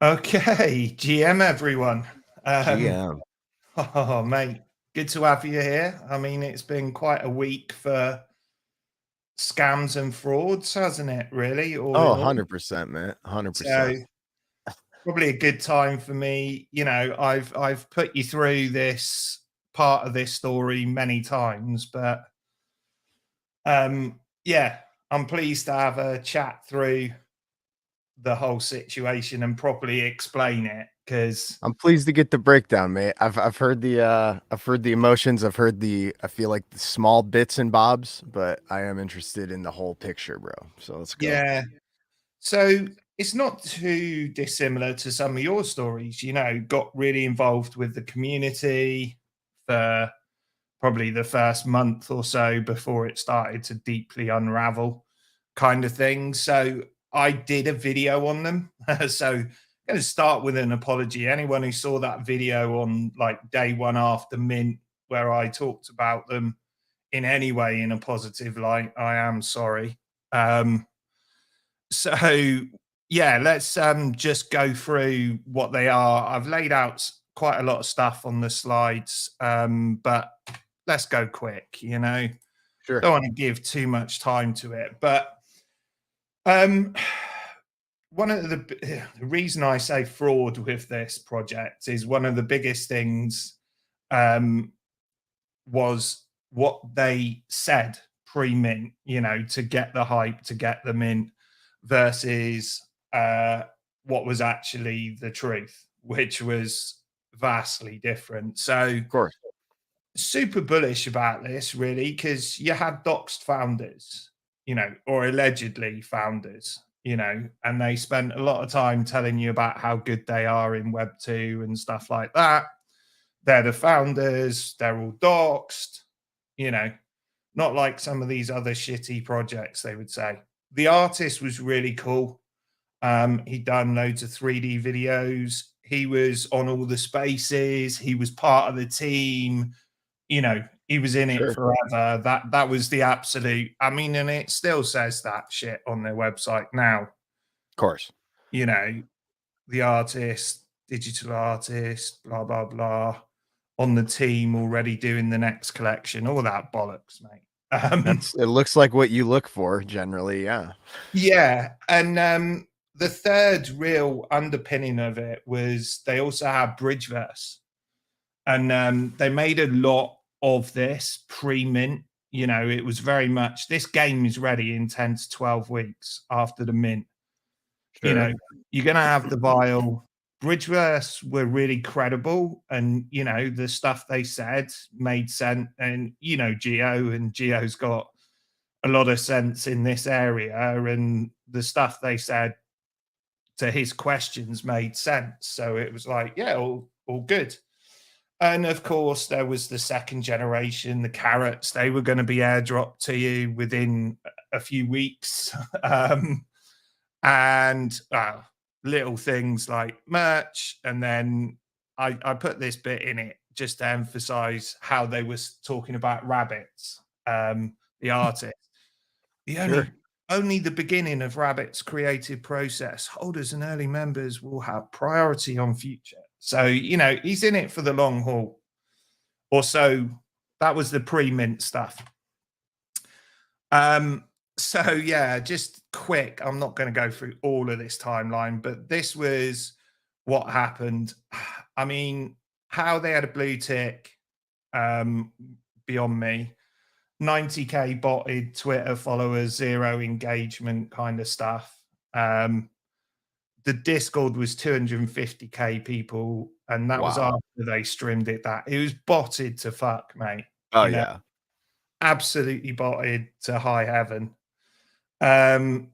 Okay, GM everyone. Um, GM. oh mate, good to have you here. I mean, it's been quite a week for scams and frauds, hasn't it? Really, all Oh, in all. 100%, man. So 100%. probably a good time for me. I've put you through this part of this story many times, but yeah, I'm pleased to have a chat through the whole situation and properly explain it because I'm pleased to get the breakdown, mate. I've heard the emotions, I feel like the small bits and bobs, but I am interested in the whole picture, bro. So let's go. yeah. So it's not too dissimilar to some of your stories, got really involved with the community for probably the first month or so before it started to deeply unravel, kind of thing. So I did a video on them. So I'm going to start with an apology. Anyone who saw that video on like day one after mint, where I talked about them in any way in a positive light, I am sorry. Um, so yeah, let's just go through what they are. I've laid out quite a lot of stuff on the slides, but let's go quick. Sure. Don't want to give too much time to it, but um, one of the reason I say fraud with this project is one of the biggest things um, was what they said pre-mint, to get the hype, to get the mint, versus what was actually the truth, which was vastly different. So Of course. super bullish about this, really, because you had doxed founders, or allegedly founders, and they spent a lot of time telling you about how good they are in Web2 and stuff like that. They're the founders, they're all doxed, you know, not like some of these other shitty projects, they would say. The artist was really cool. He'd done loads of 3D videos. He was on all the spaces. He was part of the team. He was in it Sure. forever. That was the absolute. I mean, and it still says that shit on their website now. Of course. You know, the artist, digital artist, blah blah blah, on the team already doing the next collection. All that bollocks, mate. It looks like what you look for generally, yeah. Yeah, and the third real underpinning of it was they also had Bridgeverse, and they made a lot of this pre-mint. It was very much this game is ready in 10 to 12 weeks after the mint. You know, Sure. you're going to have the vial. Bridgeverse were really credible, and the stuff they said made sense. And Geo's got a lot of sense in this area, and the stuff they said to his questions made sense. So it was like, yeah, all good. And of course, there was the second generation, the carrots. They were going to be airdropped to you within a few weeks. And little things like merch. And then I put this bit in it just to emphasize how they was talking about rabbits, the artist. The Sure. only the beginning of Rabbit's creative process. Holders and early members will have priority on future. So, he's in it for the long haul. Or so that was the pre-mint stuff. So yeah, just quick. I'm not going to go through all of this timeline, but this was what happened. I mean, how they had a blue tick, um, beyond me. 90K botted Twitter followers, zero engagement kind of stuff. The Discord was 250K people, and that was Wow. after they streamed it. That it was botted to fuck, mate. Oh You know, yeah. absolutely botted to high heaven. Um,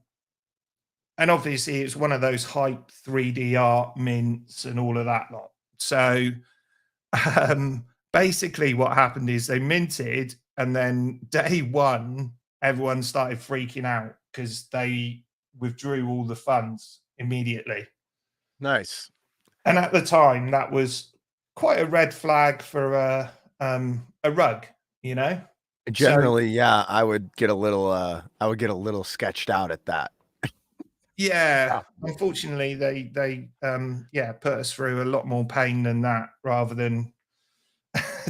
and obviously, it's one of those hype 3D art mints and all of that lot. So basically, what happened is they minted, and then day one, everyone started freaking out because they withdrew all the funds immediately. Nice. And at the time, that was quite a red flag for a rug, you know. So Generally, yeah, I would get a little sketched out at that. Yeah, Wow. unfortunately, they yeah, put us through a lot more pain than that, rather than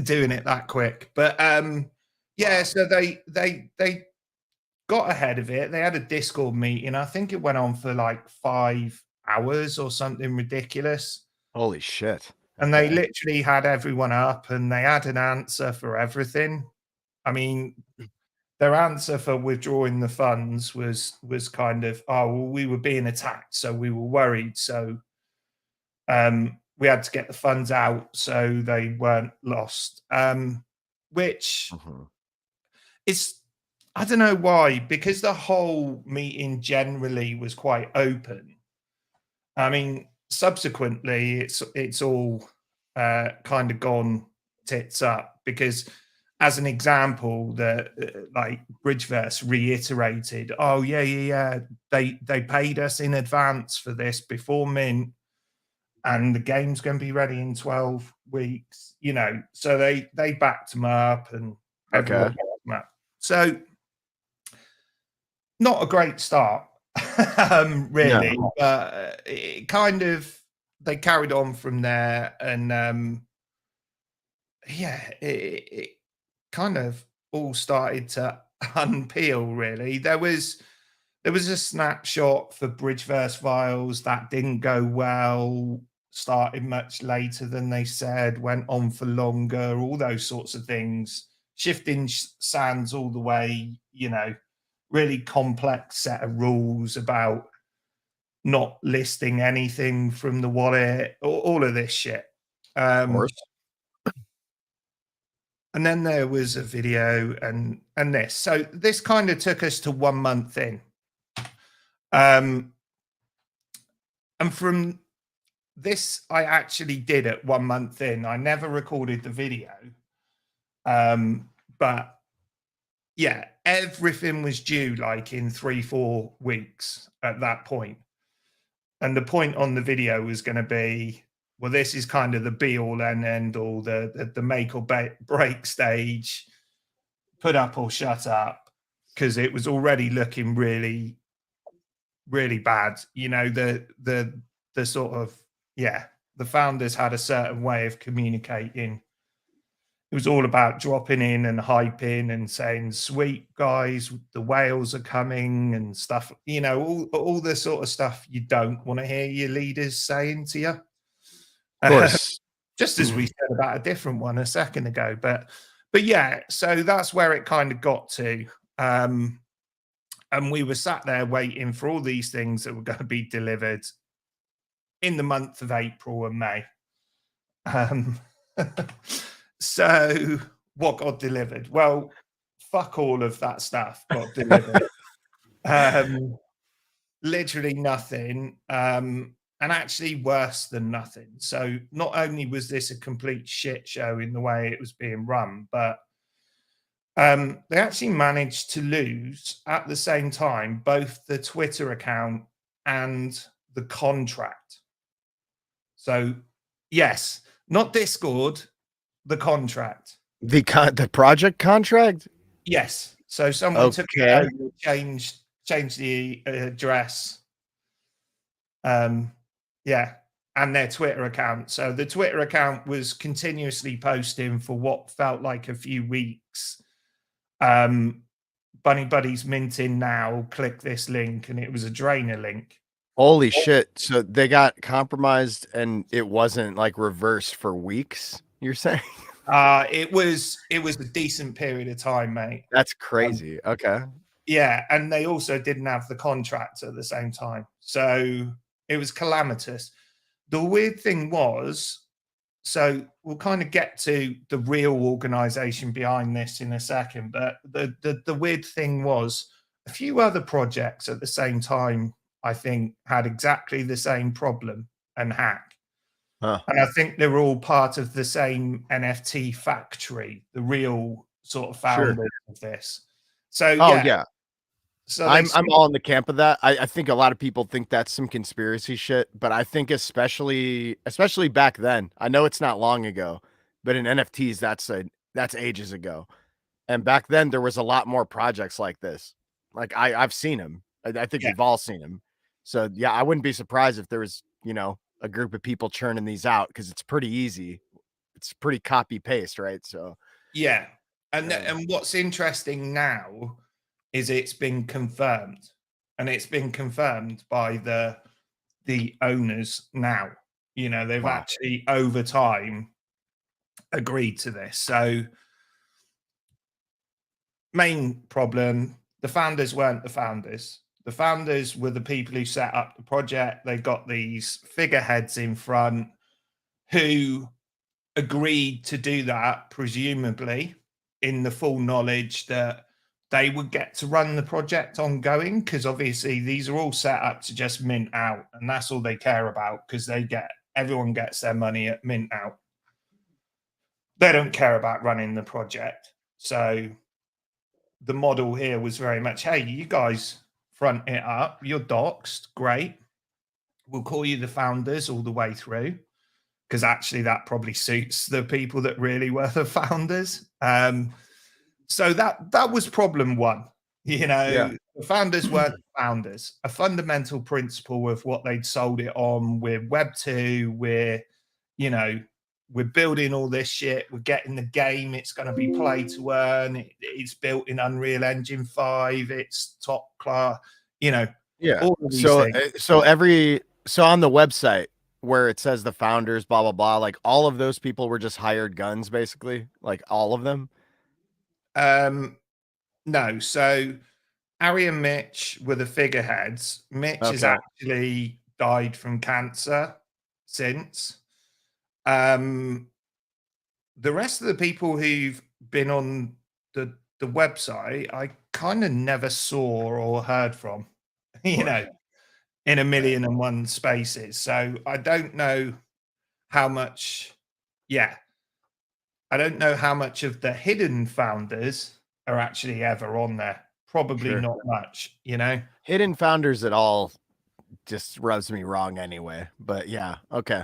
doing it that quick. But yeah, Wow. so they got ahead of it. They had a Discord meeting. I think it went on for like 5 hours or something ridiculous. Holy shit. And they Okay. literally had everyone up and they had an answer for everything. I mean, their answer for withdrawing the funds was kind of, oh, well, we were being attacked, so we were worried. So we had to get the funds out so they weren't lost. Which Mhm. is, I don't know why, because the whole meeting generally was quite open. I mean, subsequently, it's all kind of gone tits up because, as an example, the like Bridgeverse reiterated, "Oh yeah, yeah, yeah, they paid us in advance for this before mint, and the game's going to be ready in 12 weeks." You know, so they backed them up, and everyone Okay. backed them up. So not a great start, really, No. but it kind of they carried on from there, and yeah, it kind of all started to unpeel. Really, there was a snapshot for Bridgeverse Files that didn't go well. Started much later than they said, went on for longer, all those sorts of things. Shifting sands all the way, you know, really complex set of rules about not listing anything from the wallet, all of this shit. Of course. And then there was a video and this. So this kind of took us to 1 month in. Um, and from this, I actually did it 1 month in. I never recorded the video. But yeah, everything was due like in 3, 4 weeks at that point. And the point on the video was going to be, well, this is kind of the be all and end all, the make or break stage, put up or shut up, because it was already looking really, really bad. You know, the sort of, yeah, the founders had a certain way of communicating. It was all about dropping in and hyping and saying, "Sweet guys, the whales are coming," and stuff. You know, all the sort of stuff you don't want to hear your leaders saying to you. Of course. Just as we said about a different one a second ago, but yeah, so that's where it kind of got to. Um, and we were sat there waiting for all these things that were going to be delivered in the month of April and May. Um, so what got delivered? Well, fuck all of that stuff got delivered. um, Literally nothing. And actually worse than nothing. So not only was this a complete shit show in the way it was being run, but they actually managed to lose at the same time both the Twitter account and the contract. So yes, not Discord, the contract. The project contract? Yes. So someone took it Okay. over, changed the address. Um, yeah, and their Twitter account. So the Twitter account was continuously posting for what felt like a few weeks. Um, Bunny Buddies minting now. Click this link, and it was a drainer link. Holy shit. So they got compromised and it wasn't like reversed for weeks, you're saying? It was a decent period of time, mate. That's Um, crazy. Okay. yeah, and they also didn't have the contract at the same time, so it was calamitous. The weird thing was, so we'll kind of get to the real organization behind this in a second, but the weird thing was a few other projects at the same time, I think, had exactly the same problem and hack. Huh. And I think they're all part of the same NFT factory, the real sort of Sure. founders of this. So Oh, yeah, yeah. so they I'm all in the camp of that. I think a lot of people think that's some conspiracy shit, but I think especially back then. I know it's not long ago, but in NFTs that's ages ago. And back then there was a lot more projects like this. Like I've seen them. I think yeah, we've all seen them. So yeah, I wouldn't be surprised if there was, a group of people churning these out because it's pretty easy. It's pretty copy paste, right? So Yeah. And yeah. and what's interesting now is it's been confirmed, and it's been confirmed by the owners now. They've Wow. actually over time agreed to this. So main problem, the founders weren't the founders. The founders were the people who set up the project. They got these figureheads in front who agreed to do that, presumably in the full knowledge that they would get to run the project ongoing, because obviously these are all set up to just mint out, and that's all they care about, because everyone gets their money at mint out. They don't care about running the project. So the model here was very much, hey, you guys front it up, you're doxed, great. We'll call you the founders all the way through, because actually that probably suits the people that really were the founders. So that was problem one. Yeah. The founders weren't founders. A fundamental principle of what they'd sold it on. We're Web2. We're building all this shit. We're getting the game. It's going to be play to earn. It's built in Unreal Engine 5. It's top class. Yeah. All of these So things. so on the website where it says the founders, blah blah blah, like all of those people were just hired guns, basically, like all of them. No, so Ari and Mitch were the figureheads. Mitch has Okay. actually died from cancer since. Um, the rest of the people who've been on the website, I kind of never saw or heard from, Of you course. know, in a Right. million and one spaces. So I don't know how much, yeah, I don't know how much of the hidden founders are actually ever on there. Probably Sure. not much. Hidden founders at all just rubs me wrong anyway. But yeah, okay.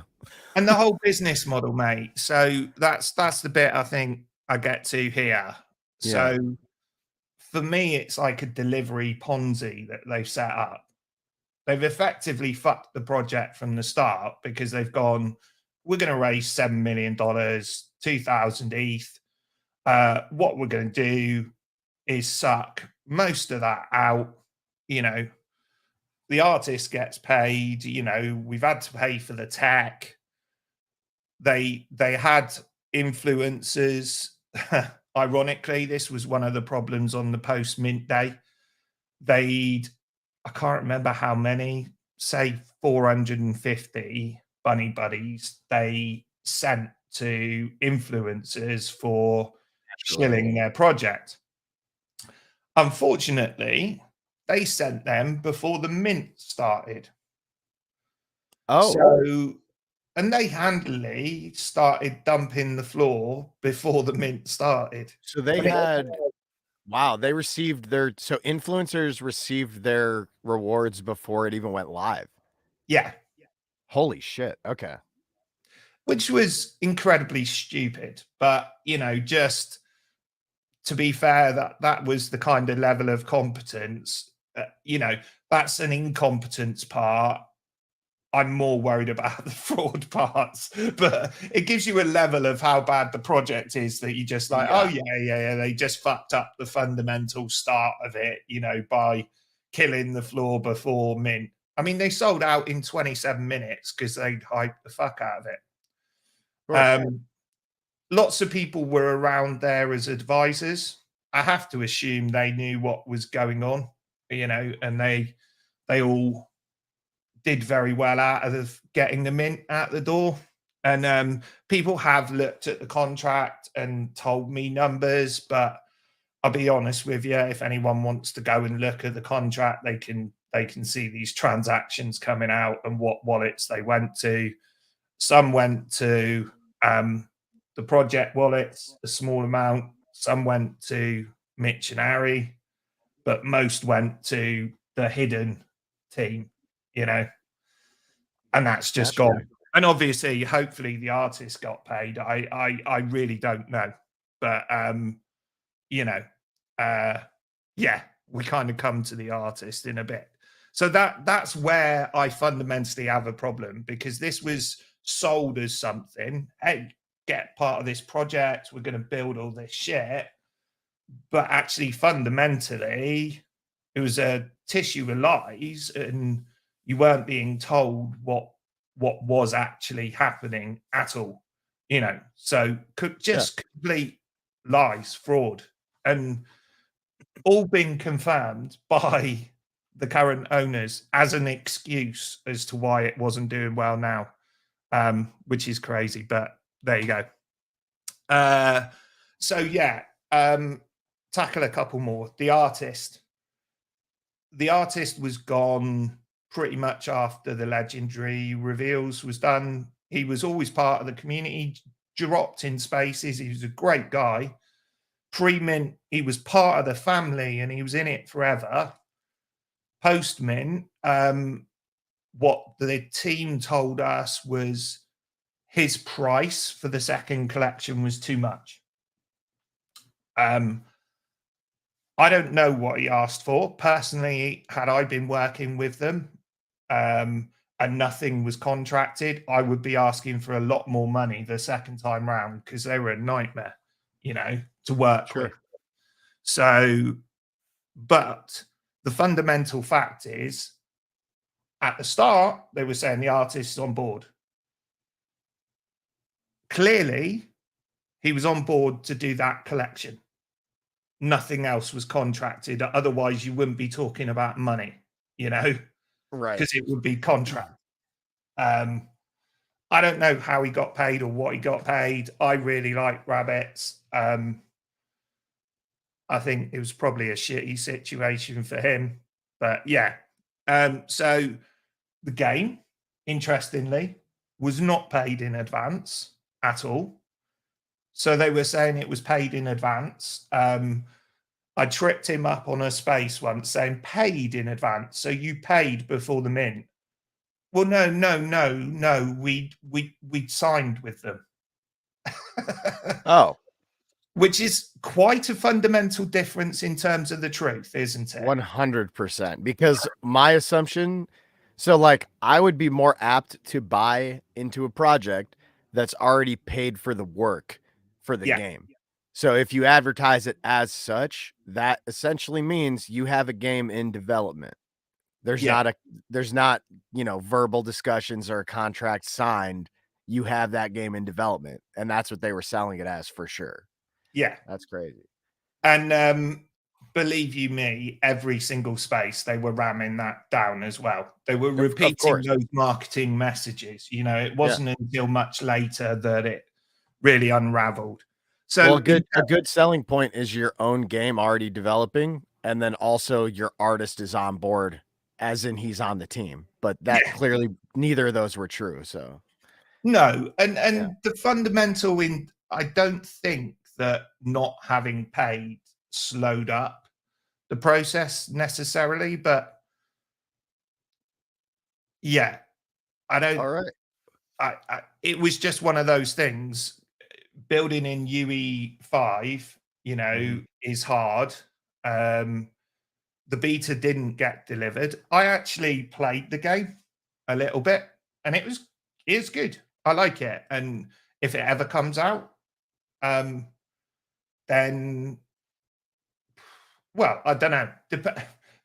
And the whole business model, mate. So that's the bit I think I get to here. Yeah. So for me, it's like a delivery Ponzi that they've set up. They've effectively fucked the project from the start, because they've gone, we're going to raise $7 million, 2,000 ETH. What we're going to do is suck most of that out. You know, the artist gets paid. We've had to pay for the tech. They had influencers. Ironically, this was one of the problems on the post mint day. I can't remember how many, say 450 Bunny Buddies they sent to influencers for Naturally. shilling their project. Unfortunately, they sent them before the mint started. Oh, So, and they handily started dumping the floor before the mint started. so they And it, had wow, they received their so influencers received their rewards before it even went live. yeah, Holy shit. Okay. which was incredibly stupid. But, just to be fair, that was the kind of level of competence. That's an incompetence part. I'm more worried about the fraud parts, but it gives you a level of how bad the project is, that you just like, oh Yeah. yeah, they just fucked up the fundamental start of it, by killing the floor before mint. I mean, they sold out in 27 minutes because they'd hyped the fuck out of it. Of course. Lots of people were around there as advisors. I have to assume they knew what was going on, and they all did very well out of getting the mint out the door. And people have looked at the contract and told me numbers, but I'll be honest with you, if anyone wants to go and look at the contract, they can see these transactions coming out and what wallets they went to. Some went to the project wallets, a small amount. Some went to Mitch and Harry, but most went to the hidden team, you know, and that's just Naturally. gone. And obviously, hopefully, the artist got paid. I really don't know, but you know, uh, yeah, we kind of come to the artist in a bit. So that's where I fundamentally have a problem, because this was sold as something. Hey, get part of this project. We're going to build all this shit. But actually, fundamentally, it was a tissue of lies, and you weren't being told what was actually happening at all. So Yeah. just complete lies, fraud, and all been confirmed by the current owners as an excuse as to why it wasn't doing well now, which is crazy. But there you go. So yeah, tackle a couple more. The artist was gone pretty much after the legendary reveals was done. He was always part of the community, dropped in spaces. He was a great guy. Pre-mint, he was part of the family and he was in it forever. Post-mint, what the team told us was his price for the second collection was too much. I don't know what he asked for. Personally, had I been working with them and nothing was contracted, I would be asking for a lot more money the second time round, because they were a nightmare, to work with. So, but the fundamental fact is, at the start, they were saying the artist is on board. Clearly, he was on board to do that collection. Nothing else was contracted. Otherwise, you wouldn't be talking about money, Right. because it would be contract. I don't know how he got paid or what he got paid. I really like rabbits. I think it was probably a shitty situation for him, but yeah. So the game, interestingly, was not paid in advance at all. So they were saying it was paid in advance. I tripped him up on a space once saying paid in advance. So you paid before the mint. Well, no. We'd signed with them. Oh, which is quite a fundamental difference in terms of the truth, isn't it? 100%. Because my assumption, so like I would be more apt to buy into a project that's already paid for the work for the Yeah. game. So if you advertise it as such, that essentially means you have a game in development. There's Yeah. not, verbal discussions or a contract signed. You have that game in development, and that's what they were selling it as for sure. Yeah. That's crazy. And believe you me, every single space they were ramming that down as well. They were repeating those marketing messages. It wasn't until much later that it really unraveled. So a good selling point is your own game already developing, and then also your artist is on board, as in he's on the team. But that clearly neither of those were true. So no, and the fundamental I don't think that not having paid slowed up the process necessarily, but yeah, I don't. all right. It was just one of those things. Building in UE5, is hard. The beta didn't get delivered. I actually played the game a little bit, and it's good. I like it, and if it ever comes out, then well, I don't know.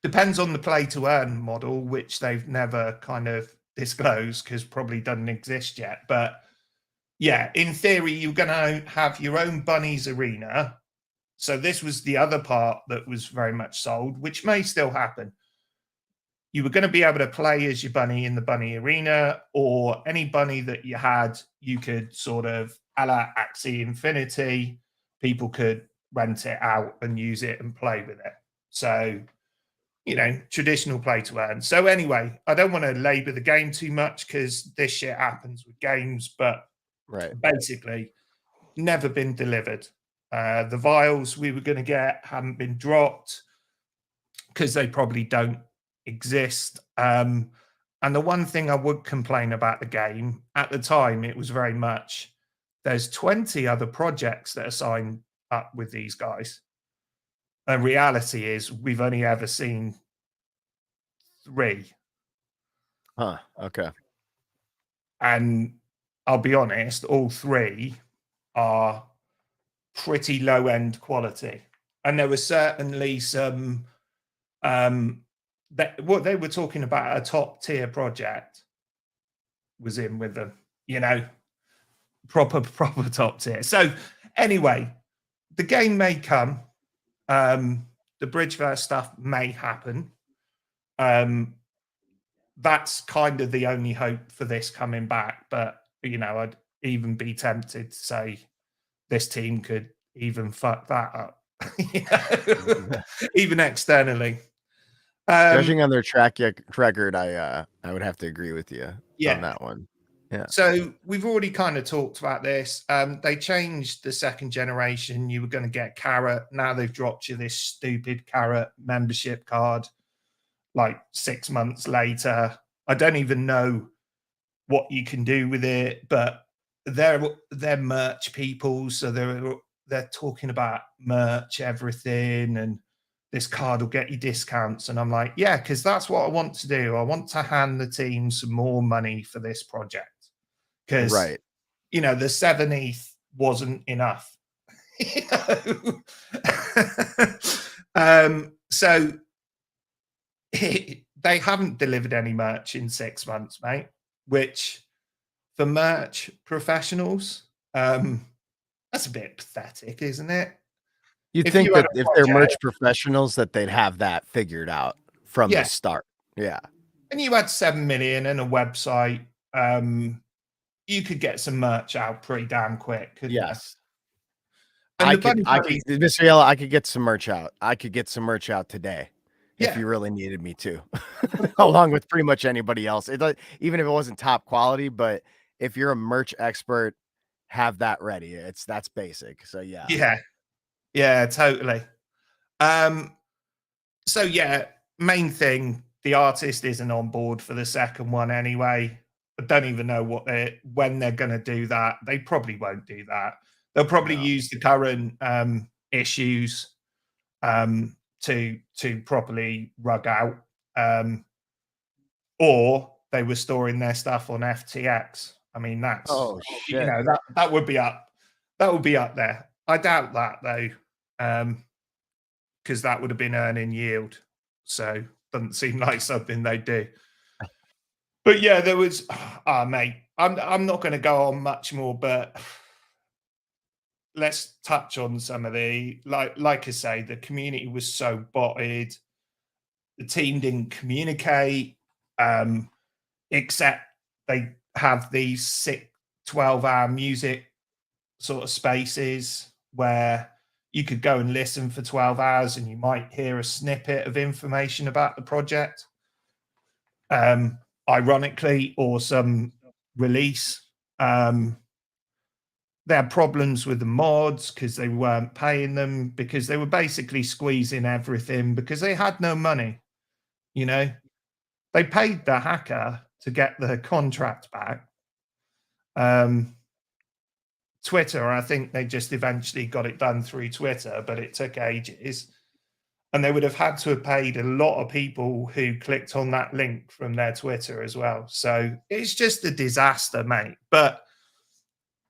Depends on the play to earn model, which they've never kind of disclosed because probably doesn't exist yet. But yeah, in theory, you're going to have your own bunnies arena. So this was the other part that was very much sold, which may still happen. You were going to be able to play as your bunny in the bunny arena, or any bunny that you had, you could sort of a la Axie Infinity, people could rent it out and use it and play with it. So, traditional play to earn. So anyway, I don't want to labor the game too much because this shit happens with games, but basically never been delivered. The vials we were going to get haven't been dropped because they probably don't exist. And the one thing I would complain about the game at the time, it was very much there's 20 other projects that are signed up with these guys. The reality is we've only ever seen 3. Huh. Okay. And I'll be honest, all 3 are pretty low end quality. And there was certainly some what they were talking about, a top tier project was in with them, you know, proper top tier. So anyway, the game may come. The Bridgeverse stuff may happen. That's kind of the only hope for this coming back. But you know, I'd even be tempted to say this team could even fuck that up, you know, even externally. Judging on their track record, I would have to agree with you on that one. Yeah. So we've already kind of talked about this. They changed the second generation. You were going to get Carrot. Now they've dropped you this stupid Carrot membership card like 6 months later. I don't even know what you can do with it, but they're merch people, so they're talking about merch, everything, and this card will get you discounts. And I'm like, yeah, because that's what I want to do. I want to hand the team some more money for this project. Because Right. you know, the 7 ETH wasn't enough. You know? So they haven't delivered any merch in 6 months, mate, which for merch professionals, that's a bit pathetic, isn't it? You'd If think you had that a if they're merch project, professionals, that they'd have that figured out from the yeah, start. Yeah. and you had 7 million and a website, you could get some merch out pretty damn quick, couldn't you? Yes. And the Bunny I Buddies, could, Mr. Yellow, I could get some merch out. I could get some merch out today if yeah, you really needed me to, of course. along with pretty much anybody else. Even if it wasn't top quality, but if you're a merch expert, have that ready. That's basic. So yeah. Yeah, yeah, totally. So yeah, main thing, the artist isn't on board for the second one anyway. I don't even know when they're going to do that. They probably won't do that. They'll probably No. use the current issues to properly rug out, or they were storing their stuff on FTX. I mean, that's Oh you shit. know that would be up. That would be up there. I doubt that though, because that would have been earning yield. So doesn't seem like something they do. But yeah, there was mate. I'm not going to go on much more, but let's touch on some of the like I say, the community was so botted. The team didn't communicate, except they have these 12-hour music sort of spaces where you could go and listen for 12 hours and you might hear a snippet of information about the project, ironically, or some release. They had problems with the mods because they weren't paying them, because they were basically squeezing everything because they had no money. You know, they paid the hacker to get the contract back. Twitter, I think they just eventually got it done through Twitter, but it took ages. And they would have had to have paid a lot of people who clicked on that link from their Twitter as well. So it's just a disaster, mate. But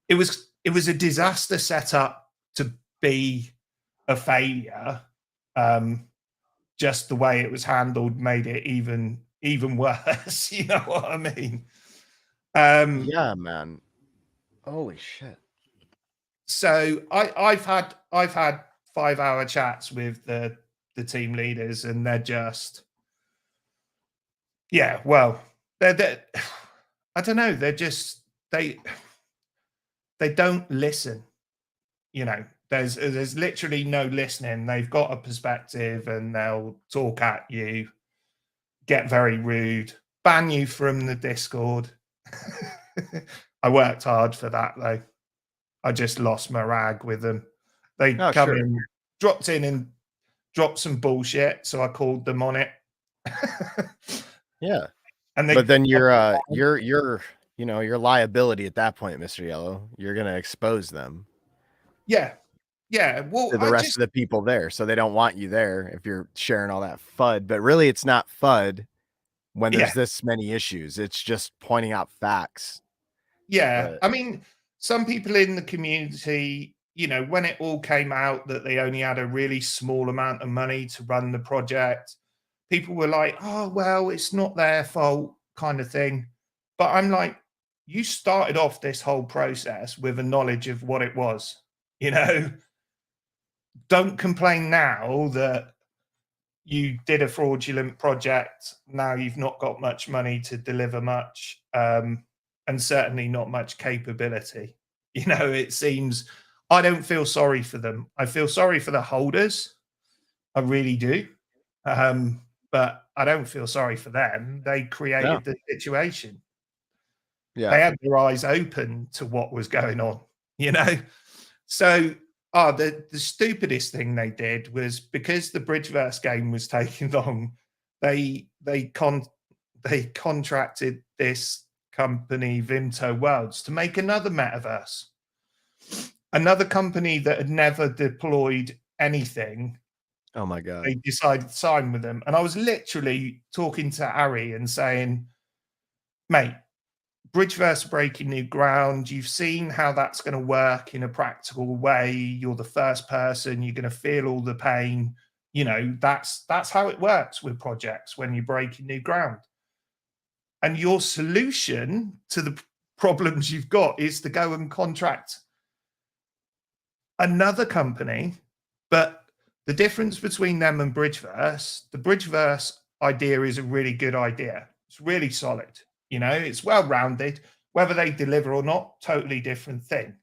it was a disaster set up to be a failure. Just the way it was handled made it even worse. You know what I mean? Yeah, man. Holy shit. So I've had 5-hour chats with the team leaders, and they're just yeah. Well, they're I don't know. They're just they don't listen. You know, there's literally no listening. They've got a perspective, and they'll talk at you, get very rude, ban you from the Discord. I worked hard for that though. I just lost my rag with them. They Oh, come sure. in, dropped in and dropped some bullshit, so I called them on it. Yeah. And they But then your your liability at that point, Mr. Yellow, you're gonna expose them yeah. Yeah. Well, to the rest of the people there. So they don't want you there if you're sharing all that FUD. But really it's not FUD. when Yeah. there's this many issues. It's just pointing out facts. Yeah. But I mean, some people in the community, when it all came out that they only had a really small amount of money to run the project, people were like, oh, well, it's not their fault, kind of thing. But I'm like, you started off this whole process with a knowledge of what it was, you know? Don't complain now that you did a fraudulent project. Now you've not got much money to deliver much, and certainly not much capability. It seems I don't feel sorry for them. I feel sorry for the holders. I really do. But I don't feel sorry for them. They no, created the situation. yeah. They had their eyes open to what was going on, you know? So, the stupidest thing they did was because the Bridgeverse game was taking long, they they con they contracted this company, Vimto Worlds, to make another metaverse. Another company that had never deployed anything, Oh my God. they decided to sign with them. And I was literally talking to Ari and saying, mate, Bridgeverse breaking new ground. You've seen how that's going to work in a practical way. You're the first person. You're going to feel all the pain. That's how it works with projects when you're breaking new ground. And your solution to the problems you've got is to go and contract another company. But the difference between them and Bridgeverse, the Bridgeverse idea is a really good idea. It's really solid. It's well rounded. Whether they deliver or not, totally different thing.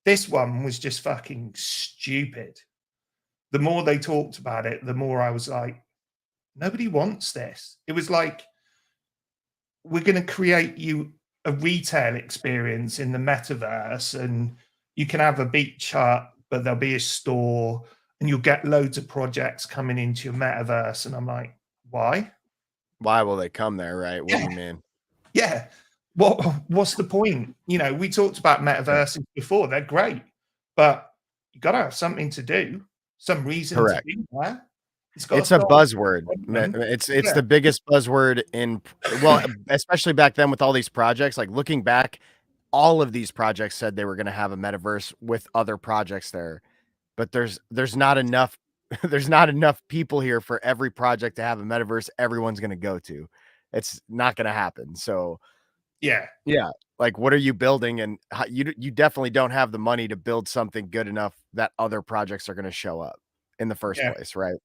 This one was just fucking stupid. The more they talked about it, the more I was like, nobody wants this. It was like, we're going to create you a retail experience in the metaverse, and you can have a beach hut, but there'll be a store, and you'll get loads of projects coming into your metaverse. And I'm like, why? Why will they come there, right? What do Yeah. you mean? Yeah. What's the point? We talked about metaverses before. They're great, but you got to have something to do, some reason to Correct. be there. It's a buzzword. It's the biggest buzzword especially back then with all these projects. Like looking back, all of these projects said they were going to have a metaverse with other projects there, but there's not enough there's not enough people here for every project to have a metaverse everyone's going to go to. It's not going to happen. So Yeah. like what are you building? And you definitely don't have the money to build something good enough that other projects are going to show up in the first Yeah. place, right?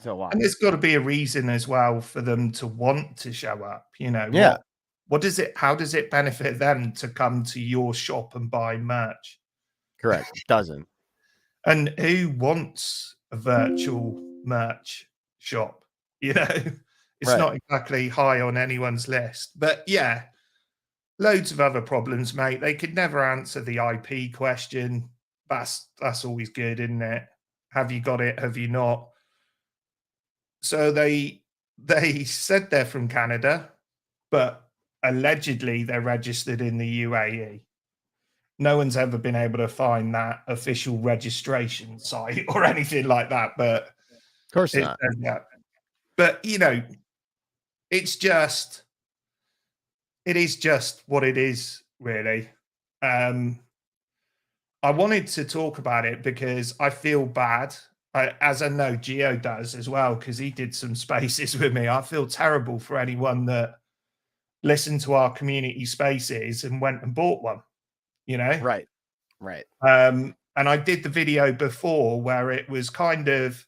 So why? And there's got to be a reason as well for them to want to show up. Yeah, How does it benefit them to come to your shop and buy merch? correct. Doesn't. And who wants a virtual merch shop? It's Right. not exactly high on anyone's list. But yeah, loads of other problems, mate. They could never answer the IP question. That's always good, isn't it? Have you got it? Have you not? So they said they're from Canada, but allegedly they're registered in the UAE. No one's ever been able to find that official registration site or anything like that, but Of course it not. says that. But it is just what it is, really. I wanted to talk about it because I feel bad, as I know Geo does as well, because he did some spaces with me. I feel terrible for anyone that listened to our community spaces and went and bought one, you know? Right. Right. And I did the video before where it was kind of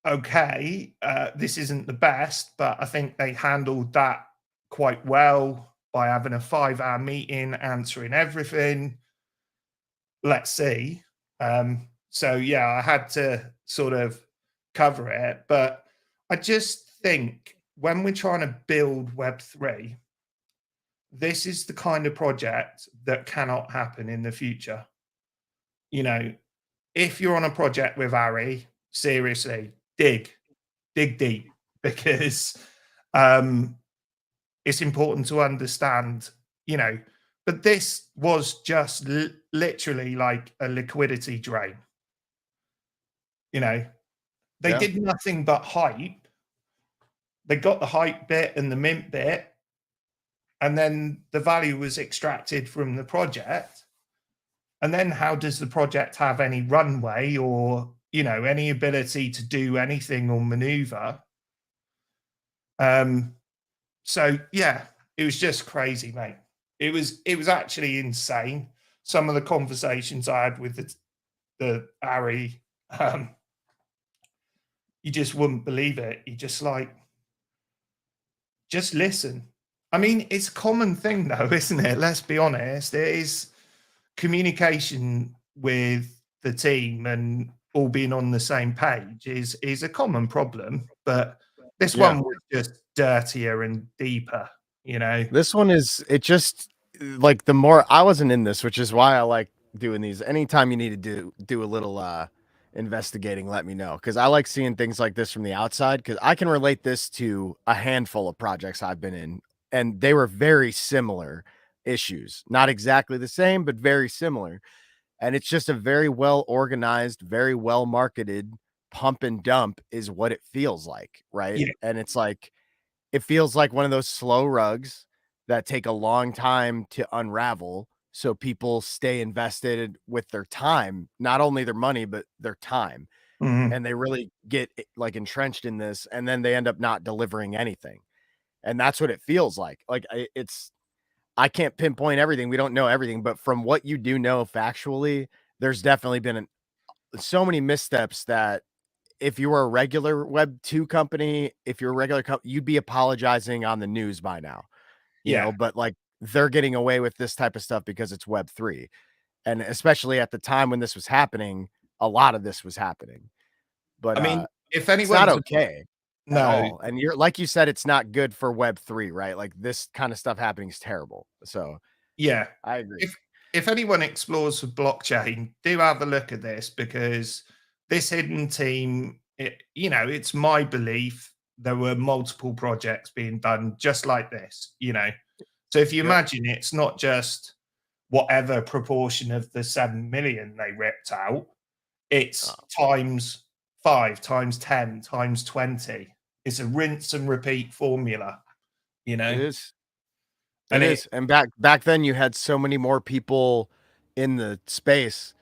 okay, this isn't the best, but I think they handled that quite well by having a 5-hour meeting, answering everything. Let's see. So yeah, I had to sort of cover it, but I just think when we're trying to build Web3, this is the kind of project that cannot happen in the future. If you're on a project with Ari, seriously, dig deep, because it's important to understand, you know, but this was just literally like a liquidity drain. They Yeah. did nothing but hype, they got the hype bit and the mint bit, and then the value was extracted from the project. And then how does the project have any runway or, any ability to do anything or maneuver? So yeah, it was just crazy, mate. It was actually insane. Some of the conversations I had with the Ari, you just wouldn't believe it. You just like, just listen. I mean, it's a common thing though, isn't it? Let's be honest. It is communication with the team and all being on the same page is a common problem, but this Yeah. one was just dirtier and deeper, This one is, it just like, the more I wasn't in this, which is why I like doing these. Anytime you need to do a little investigating, let me know, because I like seeing things like this from the outside, because I can relate this to a handful of projects I've been in, and they were very similar issues, not exactly the same, but very similar. And it's just a very well organized, very well marketed pump and dump is what it feels like, right? Yeah. And it's like, it feels like one of those slow rugs that take a long time to unravel, so people stay invested with their time, not only their money, but their time. Mhm. And they really get like entrenched in this, and then they end up not delivering anything. And that's what it feels like. I can't pinpoint everything. We don't know everything, but from what you do know factually, there's definitely been so many missteps that if you were a regular Web 2 company, if you're a regular company, you'd be apologizing on the news by now, Yeah. but like, they're getting away with this type of stuff because it's Web 3. And especially at the time when this was happening, a lot of this was happening. But I mean, if it's not anyone's okay at no, all. And you're, like you said, it's not good for Web 3, right? Like, this kind of stuff happening is terrible. So yeah. I agree. If anyone explores for blockchain, do have a look at this, because this hidden team, it's my belief there were multiple projects being done just like this. So if you Yep. imagine it's not just whatever proportion of the 7 million they ripped out, it's times 5, times 10, times 20. It's a rinse and repeat formula, you It know, is. It and it, is. And back then you had so many more people in the space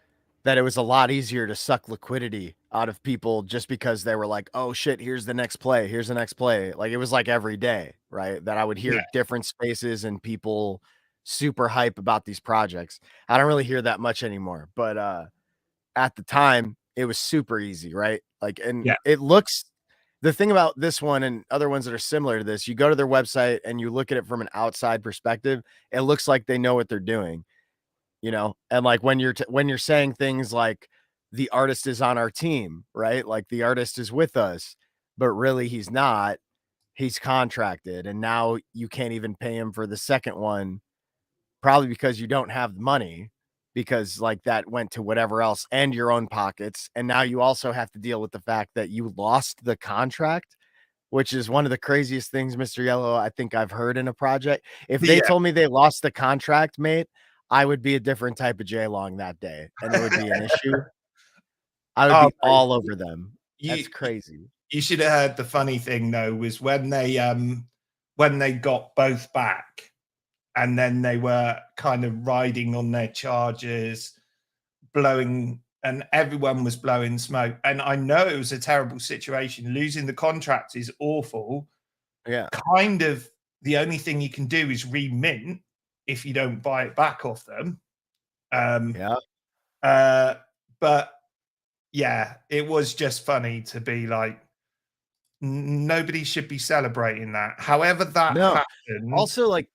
that it was a lot easier to suck liquidity out of people, just because they were like, "Oh shit, here's the next play. Here's the next play." Like, it was like every day, right? That I would yeah, hear different spaces and people super hype about these projects. I don't really hear that much anymore, but at the time it was super easy, right? Like, and yeah, it looks, the thing about this one and other ones that are similar to this, you go to their website and you look at it from an outside perspective, it looks like they know what they're doing, and like, when when you're saying things like the artist is on our team, right? Like, the artist is with us, but really he's not. He's contracted, and now you can't even pay him for the second one, probably because you don't have the money, because like, that went to whatever else and your own pockets. And now you also have to deal with the fact that you lost the contract, which is one of the craziest things, Mr. Yellow, I think I've heard in a project. If they yeah. told me they lost the contract, mate, I would be a different type of J Long that day, and it would be an issue. I would Oh, be all over them. you That's crazy. you should have heard the funny thing though was when they got both back, and then they were kind of riding on their chargers, blowing, and everyone was blowing smoke. And I know it was a terrible situation. Losing the contract is awful. Yeah. Kind of the only thing you can do is remint if you don't buy it back off them. Um, Yeah. but yeah, it was just funny to be like, nobody should be celebrating that. However, that No. happened. Also, like,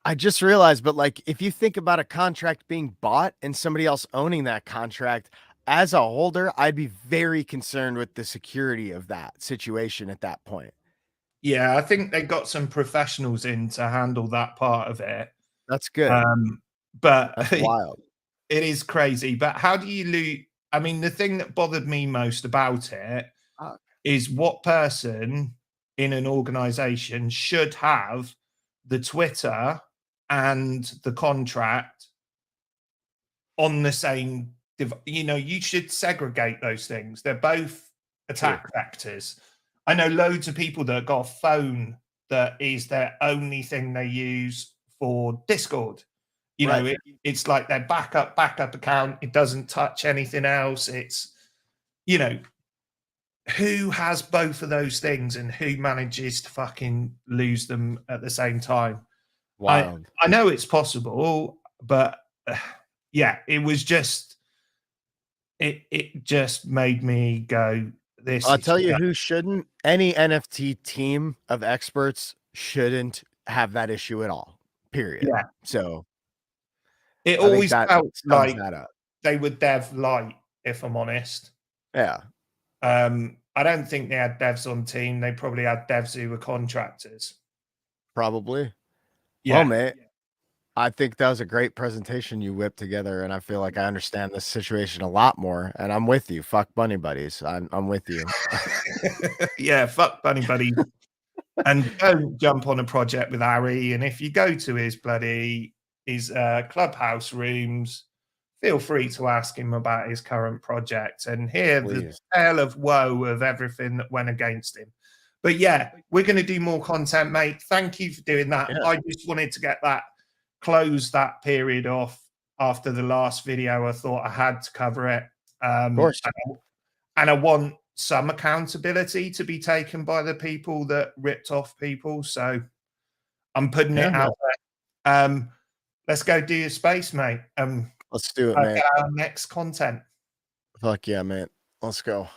I just realized, but like, if you think about a contract being bought and somebody else owning that contract, as a holder, I'd be very concerned with the security of that situation at that point. Yeah, I think they got some professionals in to handle that part of it. That's good. But That's wild. it is crazy. But how do you loot? I mean, the thing that bothered me most about it Uh, is what person in an organization should have the Twitter and the contract on the same you should segregate those things. They're both True. attack vectors. I know loads of people that got a phone that is their only thing they use for Discord. You know, Right. it's like their backup account. It doesn't touch anything else. It's, you know, who has both of those things and who manages to fucking lose them at the same time? Wild. I know it's possible, but yeah, it was just it just made me go, this I'll is tell you who shouldn't. Any NFT team of experts shouldn't have that issue at all. Period. yeah. So It I think always that felt sums like that up. they were dev light, if I'm honest. Yeah, I don't think they had devs on team. They probably had devs who were contractors. probably. Well, Yeah. mate, I think that was a great presentation you whipped together, and I feel like I understand this situation a lot more. And I'm with you. Fuck Bunny Buddies. I'm with you. Yeah, fuck Bunny Buddies. And don't jump on a project with Harry. And if you go to his clubhouse rooms, feel free to ask him about his current project and hear the Please. tale of woe of everything that went against him. But yeah, we're going to do more content, mate. Thank you for doing that. Yeah. I just wanted to close that period off after the last video. I thought I had to cover it. Of course. And I want some accountability to be taken by the people that ripped off people. So I'm putting it out there. Let's go do your space, mate. Let's do it, mate. Our next content. Fuck yeah, mate. Let's go.